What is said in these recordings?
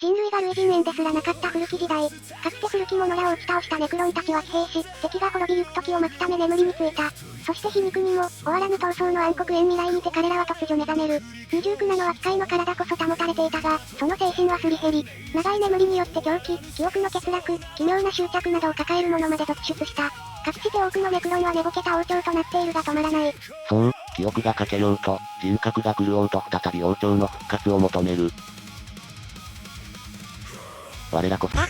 人類が類人猿ですらなかった古き時代、かつて古き者らを打ち倒したネクロンたちは疲弊し、敵が滅びゆく時を待つため眠りについた。そして皮肉にも、終わらぬ闘争の暗黒縁未来にて彼らは突如目覚める。未熟なのは機械の体こそ保たれていたが、その精神はすり減り、長い眠りによって狂気、記憶の欠落、奇妙な執着などを抱えるものまで続出した。かくして多くのネクロンは寝ぼけた王朝となっているが止まらない。そう、記憶が欠けようと、人格が狂おうと再び王朝の復活を求める。我らこそ。ネ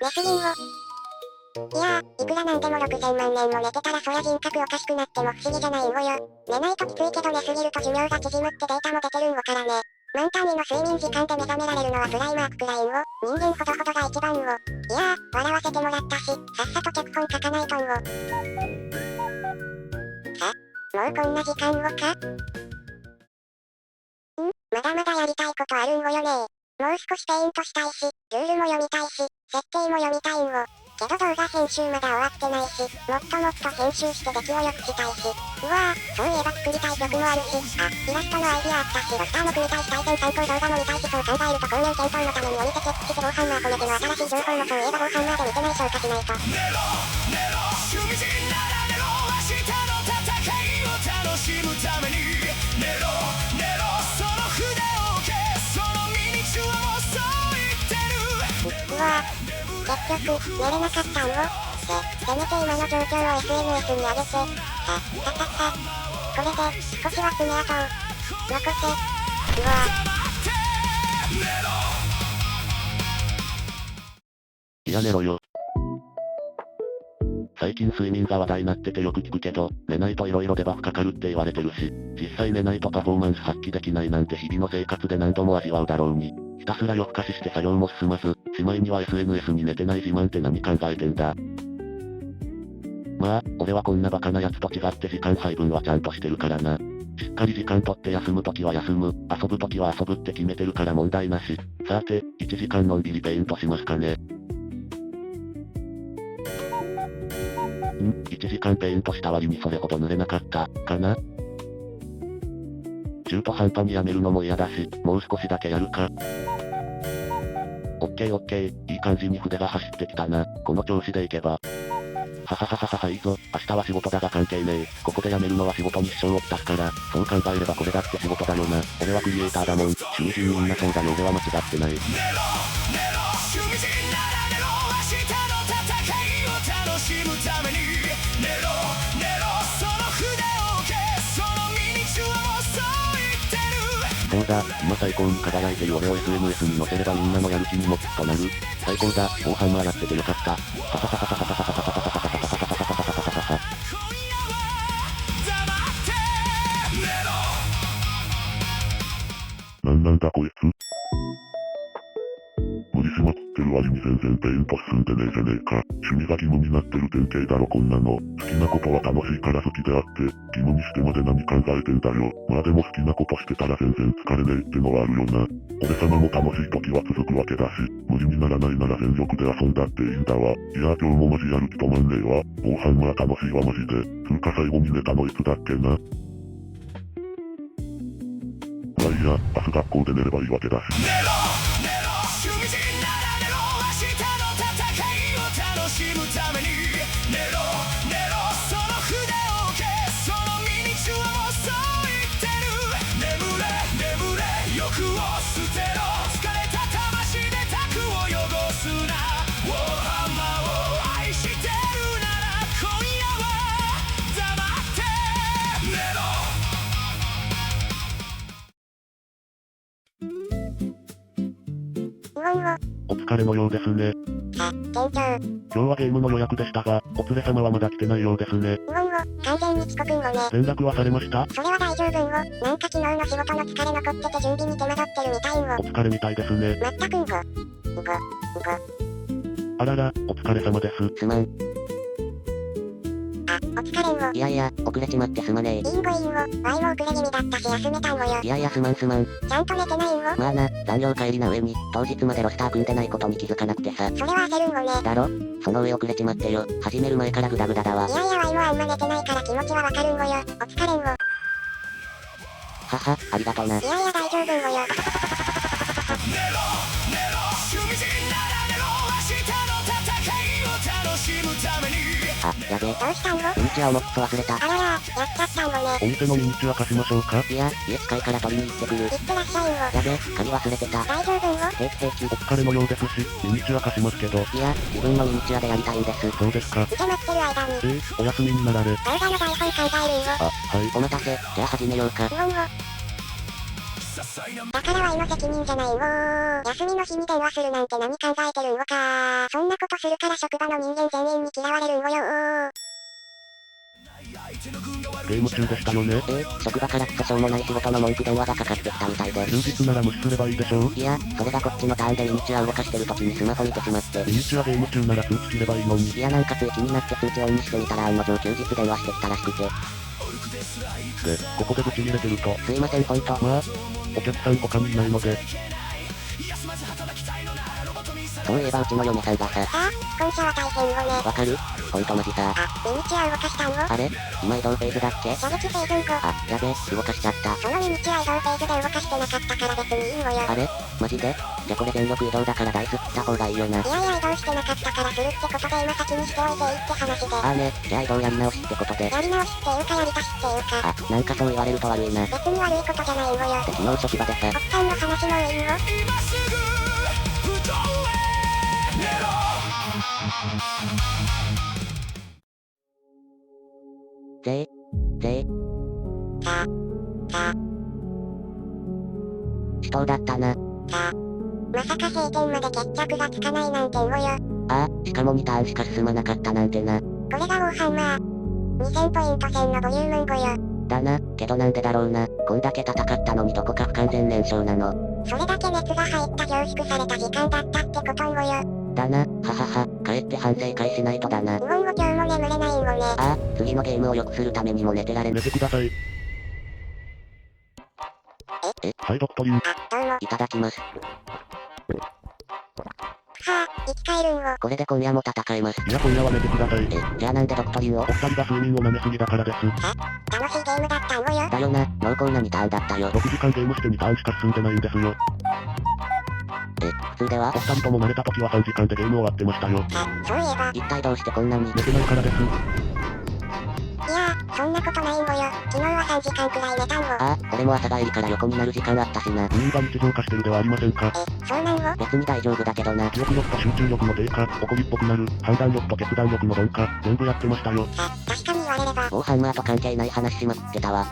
スリンを。いやー、いくらなんでも6000万年も寝てたらそりゃ人格おかしくなっても不思議じゃないんごよ。寝ないときついけど寝すぎると寿命が縮むってデータも出てるんごからね。満単位の睡眠時間で目覚められるのはプライマークくらいんご。人間ほどほどが一番んご。いやー、笑わせてもらったし、さっさと脚本書かないとんご。もうこんな時間ごか？まだまだやりたいことあるんごよねー。もう少しペイントしたいし、ルールも読みたいし、設定も読みたいんご。けど動画編集まだ終わってないし、もっともっと編集して出来を良くしたいし。うわぁ、そういえば作りたい曲もあるし、イラストのアイディアあったし、ロスターも組みたいし対戦参考動画も見たいし、そう考えると購入検討のためにお店チェックして防犯マーコネテの新しい情報もそういえば防犯マーで見てない消化しないと。寝ろ、寝ろ、趣味人なら寝ろ、明日の戦いを楽しむために。寝ろ、寝ろ、その筆を消す、そのミニチュアもそう言ってる。うわぁ、結局、寝れなかったんご。せめて今の状況を SNS に上げて、これで、少しは爪痕を、残せ。うわや寝ろよ。最近睡眠が話題になっててよく聞くけど、寝ないと色々デバフかかるって言われてるし、実際寝ないとパフォーマンス発揮できないなんて日々の生活で何度も味わうだろうに、ひたすら夜更かしして作業も進まず、しまいには SNS に寝てない自慢って何考えてんだ。まあ、俺はこんなバカな奴と違って時間配分はちゃんとしてるからな。しっかり時間取って休むときは休む、遊ぶときは遊ぶって決めてるから問題なし。さて、1時間のんびりペイントしますかね。1時間ペイントした割にそれほど濡れなかった、かな？中途半端にやめるのも嫌だし、もう少しだけやるか。オッケーオッケー、いい感じに筆が走ってきたな。この調子でいけば。はははははは、いいぞ。明日は仕事だが関係ねえ。ここで辞めるのは仕事に支障をきたすから、そう考えればこれだって仕事だよな。俺はクリエイターだもん。囚人みんなそうだよ。俺は間違ってない。寝ろ、寝ろ、趣味人なら寝ろ、明日の戦いを楽しむために。寝ろ、寝ろ、その筆を消す、そのミニチュアもそう言ってる。そうだ、今最高に輝いてる俺を SNS に載せればみんなのやる気にもきっとなる。最高だ、防犯マーやっててよかった。はははははははははははははははははは。なんだこいつ。無理しまくってる割に全然ペイント進んでねえじゃねえか。趣味が義務になってる典型だろこんなの。好きなことは楽しいから好きであって、義務にしてまで何考えてんだよ。まあでも好きなことしてたら全然疲れねえってのはあるよな。俺様も楽しい時は続くわけだし、無理にならないなら全力で遊んだっていいんだわ。いや今日もマジやる気止まんねえわ。防犯は楽しいわマジで。つうか最後に寝たのいつだっけな。まあいいや、明日学校で寝ればいいわけだし。寝ろ、寝ろ、趣味人なら寝ろ、明日の戦いを楽しむために。寝ろ、寝ろ、その筆を消す、そのミニチュアもそう言ってる。眠れ、眠れ、欲を捨てろ、疲れた魂で卓を汚すな。ウォーハンマーを愛してるなら今夜は黙って寝ろ。お疲れのようですね。店長。今日はゲームの予約でしたが、お連れ様はまだ来てないようですね。完全に遅刻んごね。連絡はされました？それは大丈夫んご。なんか昨日の仕事の疲れ残ってて準備に手間取ってるみたいんご。お疲れみたいですね。まったくんご。あらら、お疲れ様です。すまん。お疲れんご。いやいや、遅れちまってすまねえ。いいんごいいんご。ワイも遅れ気味だったし休めたんごよ。いやいやすまん。ちゃんと寝てないんご。まあな、残業帰りな上に、当日までロスター組んでないことに気づかなくてさ。それは焦るんごね。だろ？その上遅れちまってよ。始める前からグダグダだわ。いやいやワイもあんま寝てないから気持ちはわかるんごよ。お疲れんご。はは、ありがとな。いやいや大丈夫よ。あ、やべえ。どうしたんの？ミニチュアを持つと忘れた。あらら、やっちゃったんごね。お店のミニチュア貸しましょうか？いや、家近いから取りに行ってくる。いってらっしゃいんご。やべえ、鍵忘れてた。大丈夫んご？平気平気。お疲れのようですし、ミニチュア貸しますけど。いや、自分のミニチュアでやりたいんです。そうですか。受け待ってる間に。お休みになられ。動画の台本考えるんご。あ、はい。お待たせ、じゃあ始めようか。うおんご。だからワイの責任じゃないんごー。休みの日に電話するなんて何考えてるんごかー。そんなことするから職場の人間全員に嫌われるんごよー。ゲーム中でしたよね。職場からクソしょうもない仕事の文句電話がかかってきたみたいで。休日なら無視すればいいでしょう。いや、それがこっちのターンでミニチュアを動かしてる時にスマホ見てしまって。ミニチュアゲーム中なら通知切ればいいのに。いやなんかつい気になって通知オンにしてみたら案の定休日電話してきたらしくて。で、ここでブチ切れてると。すいませんほんと。まあ、お客さん他にいないので。そういえばうちの嫁さんがさ。今社は大変ごね。わかる？ほんとマジさ。ミニチュア動かしたんご。あれ？今移動フェーズだっけ？射撃フェーズんご。あ、やべえ、動かしちゃった。そのミニチュア移動フェーズで動かしてなかったから別にいいんごよ。あれ？マジで？じゃこれ全力移動だからダイス切った方がいいよな。いやいや移動してなかったからするってことで今先にしておいていいって話で。あーね、じゃあ移動やり直しってことで。やり直しっていうかやり足しっていうか。あ、なんかそう言われると悪いな。別に悪いことじゃないんごよ。で昨日職場でさ。奥さんの話の上にも。死闘だったな。まさか晴天まで決着がつかないなんてんごよ。ああ、しかも2ターンしか進まなかったなんてな。これがウォーハンマー。2000ポイント戦のボリュームんごよ。だな、けどなんでだろうな。こんだけ戦ったのにどこか不完全燃焼なの。それだけ熱が入った凝縮された時間だったってことんごよ。だな、ははは、帰って反省会しないとだな。うおんご今日も眠れないんごね。ああ、次のゲームを良くするためにも寝てられん。寝てください。はい、ドクトリン。どうも。いただきます。はぁ、生き返るんご。これで今夜も戦えます。いや今夜は寝てください。じゃあなんでドクトリンを？お二人が睡眠を舐めすぎだからです。楽しいゲームだったんごよ。だよな、濃厚な2ターンだったよ。6時間ゲームして2ターンしか進んでないんですよ。普通ではお二人とも慣れた時は3時間でゲーム終わってましたよ。そういえば。一体どうしてこんなに？寝てないからです。いやー、そんなことないんごよ。昨日は3時間くらい寝たんご。ああ、俺も朝帰りから横になる時間あったしな。入院が日常化してるではありませんか。そうなんご。別に大丈夫だけどな。記憶力と集中力の低下、怒りっぽくなる、判断力と決断力の鈍化、全部やってましたよ。確かに言われれば。ウォーハンマーと関係ない話しまくってたわ。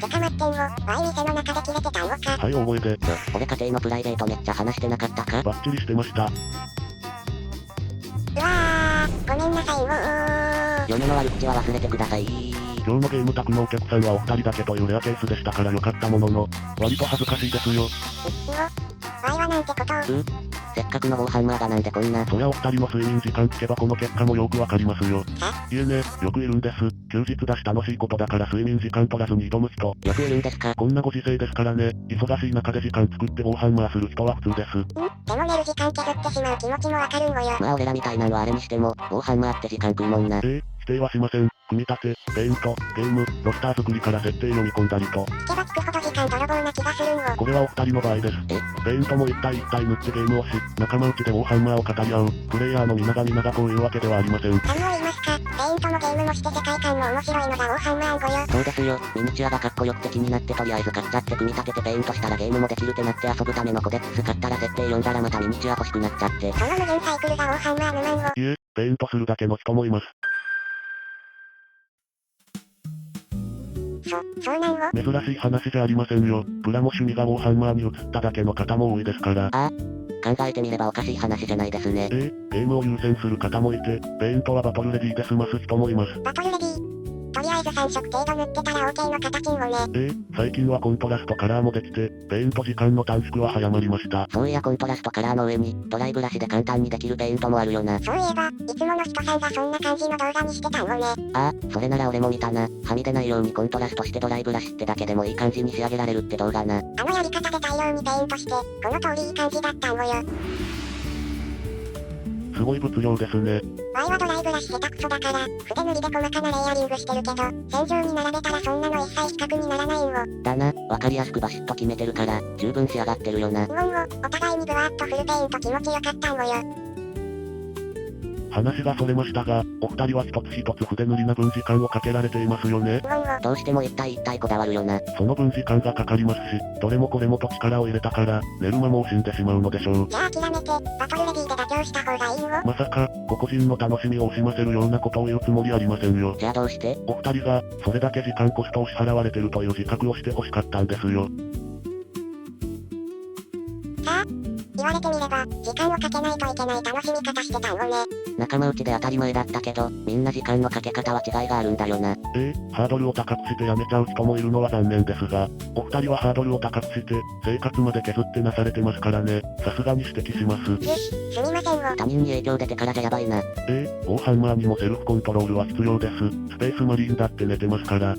てか待ってんご。ワイ店の中で切れてたんごか。はい、大声で。俺家庭のプライベートめっちゃ話してなかったか？バッチリしてました。うわー、ごめんなさいんご嫁の悪口は忘れてください。今日のゲーム宅のお客さんはお二人だけというレアケースでしたから良かったものの、割と恥ずかしいですよ。ワイはなんてことを。せっかくのウォーハンマーがなんでこんな。そりゃお二人の睡眠時間聞けばこの結果もよくわかりますよ。いえね、よくいるんです。休日だし楽しいことだから睡眠時間取らずに挑む人。よくいるんですか？こんなご時世ですからね、忙しい中で時間作ってウォーハンマーする人は普通です。でも寝る時間削ってしまう気持ちもわかるんごよ。まあ俺らみたいなのはあれにしても、ウォーハンマーって時間食うもんな。否定はしません。組み立て、ペイント、ゲーム、ロスター作りから設定読み込んだりと。聞けば聞くほど時間泥棒な気がするんご。これはお二人の場合です。ペイントも1対1対塗ってゲームをし、仲間内でウォーハンマーを語り合う。プレイヤーの皆が皆がこういうわけではありません。何を言いますか。ペイントのゲームもして世界観も面白いのがウォーハンマーんごよ。そうですよ、ミニチュアがかっこよくて気になってとりあえず買っちゃって組み立ててペイントしたらゲームもできるってなって遊ぶためのコデックス買ったら設定読んだらまたミニチュア欲しくなっちゃって。その無限サイクルがウォーハンマー沼んご。いえ、ペイントするだけの人もいます。そうなんご。珍しい話じゃありませんよ。プラも趣味がウォーハンマーに移っただけの方も多いですから。考えてみればおかしい話じゃないですね。ゲームを優先する方もいて、ペイントはバトルレディで済ます人もいます。バトルレディとりあえず3色程度塗ってたら OK の形んごね。最近はコントラストカラーもできて、ペイント時間の短縮は早まりました。そういやコントラストカラーの上に、ドライブラシで簡単にできるペイントもあるよな。そういえば、いつもの人さんがそんな感じの動画にしてたんごね。それなら俺も見たな。はみ出ないようにコントラストしてドライブラシってだけでもいい感じに仕上げられるって動画な。あのやり方で大量にペイントして、この通りいい感じだったんごよ。すごい物量ですね。ワイはドライブラシ下手くそだから、筆塗りで細かなレイヤリングしてるけど、戦場に並べたらそんなの一切を。だな、わかりやすくバシッと決めてるから、十分仕上がってるよな。お互いにブワーッとフルペイント気持ちよかったんごよ。話がそれましたが、お二人は一つ一つ筆塗りな分時間をかけられていますよね。どうしても一体一体こだわるよな。その分時間がかかりますし、どれもこれもと力を入れたから、寝る間も惜しんでしまうのでしょう。じゃあ諦めて、バトルレディで妥協した方がいいんご。まさか、個々人の楽しみを惜しませるようなことを言うつもりありませんよ。じゃあどうして？お二人が、それだけ時間コストを支払われてるという自覚をして欲しかったんですよ。さあ、言われてみれば、時間をかけないといけない楽しみ方してたんごね。仲間内で当たり前だったけど、みんな時間のかけ方は違いがあるんだよな。ハードルを高くしてやめちゃう人もいるのは残念ですが、お二人はハードルを高くして、生活まで削ってなされてますからね、さすがに指摘します。すみませんご。他人に影響出てからじゃやばいな。ウォーハンマーにもセルフコントロールは必要です。スペースマリーンだって寝てますから。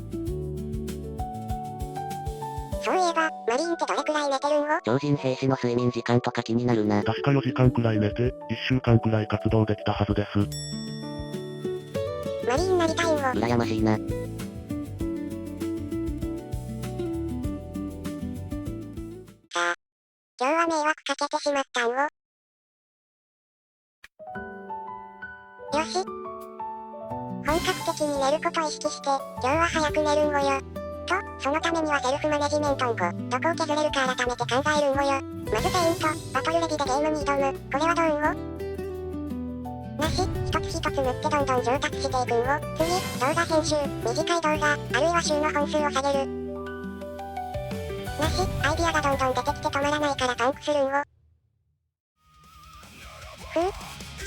そういえば、マリーンってどれくらい寝てるんご？超人兵士の睡眠時間とか気になるな。確か4時間くらい寝て、1週間くらい活動できたはずです。マリーンなりたいんご。羨ましいな。さあ、今日は迷惑かけてしまったんご。よし。本格的に寝ること意識して、今日は早く寝るんごよ。と、そのためにはセルフマネジメントんご。どこを削れるか改めて考えるんごよ。まずペイント、バトルレディでゲームに挑む。これはどうんご？なし、一つ一つ塗ってどんどん上達していくんご。次、動画編集、短い動画、あるいは週の本数を下げる。なし、アイディアがどんどん出てきて止まらないからパンクするんご。し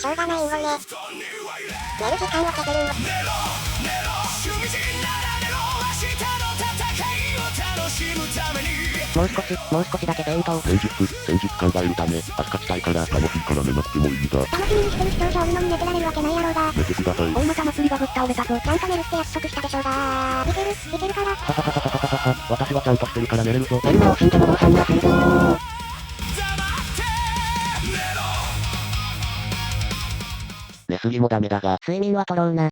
ょうがないんごね。寝る時間を削るんご。もう少しだけペイントを。先日考えるため、明日したいから楽しいから寝なくてもいいんだ。楽しみにしてる視聴者おるのに寝てられるわけないやろうが。寝てください。大股祭りがぶっ倒れたぞ。ちゃんと寝るって約束したでしょうが。いけるから。ははははははは、私はちゃんとしてるから寝れるぞ。何も惜しんでもローさんがするぞー。寝すぎもダメだが、睡眠は取ろうな。